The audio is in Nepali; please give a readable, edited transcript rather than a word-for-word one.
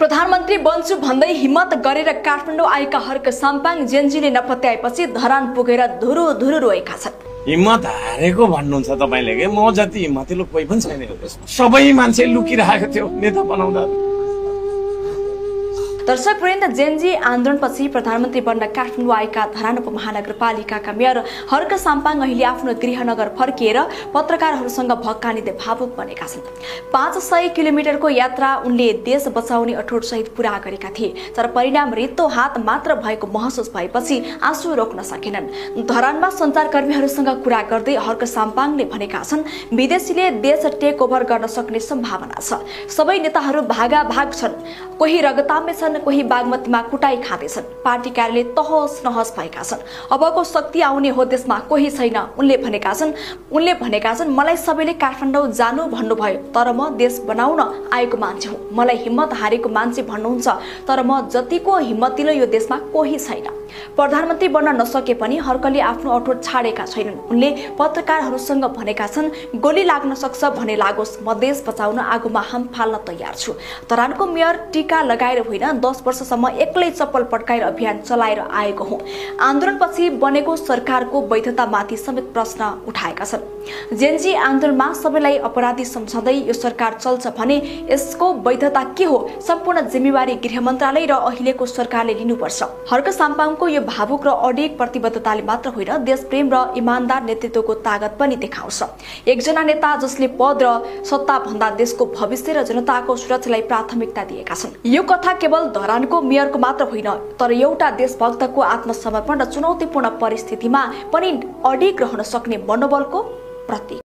प्रधानमन्त्री बन्छु भन्दै हिम्मत गरेर काठमाडौँ आएका हर्क साम्पाङ जेन्जीले नपत्याएपछि धरान पुगेर धुरु धुरु रोएका छन्। हिम्मत हारेको भन्नुहुन्छ तपाईले के? म जति हिम्मतिलो कोही पनि छैन। सबै मान्छे लुकिरहेको थियो नेता बनाउँदा। दर्शकवृन्द, जेन्जी आन्दोलनपछि प्रधानमन्त्री बन्न काठमाडौँ आएका धरान उपमहानगरपालिकाका मेयर हर्क साम्पाङ अहिले आफ्नो गृहनगर फर्किएर पत्रकारहरूसँग भक्कानिँदै भावुक बनेका छन्। 500 किलोमिटरको यात्रा उनले देश बचाउने अठोटसहित पूरा गरेका थिए, तर परिणाम रित्तो हात मात्र भएको महसुस भएपछि आँसु रोक्न सकेनन्। धरानमा सञ्चारकर्मीहरूसँग कुरा गर्दै हर्क साम्पाङले भनेका छन्, विदेशीले देश टेक ओभर गर्न सक्ने सम्भावना छ। सबै नेताहरू भागाभाग छन्, कोही रगतामै छन्, कोही बागमतीमा कुटाई खाँदैछन्। पार्टी कार्यालय तहस नहस भएका छन्। अबको शक्ति आउने हो देशमा कोही छैन। उनले भनेका छन् मलाई सबैले काठमाडौँ जानु भन्नुभयो, तर म देश बनाउन आएको मान्छे हुँ। मलाई हिम्मत हारेको मान्छे भन्नुहुन्छ, तर म जतिको हिम्मतिलो यो देशमा कोही छैन। प्रधानमन्त्री बन्न नसके पनि हर्कले आफ्नो अठोट छाडेका छैनन्। उनले पत्रकारहरूसँग भनेका छन्, गोली लाग्न सक्छ भने लागोस्, म देश बचाउन आगोमा हाम फाल्न तयार छु। धरानको मेयर टीका लगाएर होइन, 10 वर्षसम्म एक्लै चप्पल पड्काएर अभियान चलाएर आएको हुँ। आन्दोलनपछि बनेको सरकारको वैधतामाथि समेत प्रश्न उठाएका छन्। जेन्जी आन्दोलनमा सबैलाई अपराधी सम्झँदै यो सरकार चल्छ भने यसको वैधता के हो? सम्पूर्ण जिम्मेवारी गृह मन्त्रालय र अहिलेको सरकारले लिनुपर्छ। हर्क साम्पाङको यो भावुक र अडिग प्रतिबद्धताले मात्र होइन, देशप्रेम र इमानदार नेतृत्वको तागत पनि देखाउँछ। एकजना नेता जसले पद र सत्ता भन्दा देशको भविष्य र जनताको सुरक्षालाई प्राथमिकता दिएका छन्। यो कथा केवल धरानको मेयरको मात्र होइन, तर एउटा देशभक्तको आत्मसमर्पण र चुनौतीपूर्ण परिस्थितिमा पनि अडिग रहन सक्ने मनोबलको प्रतीक।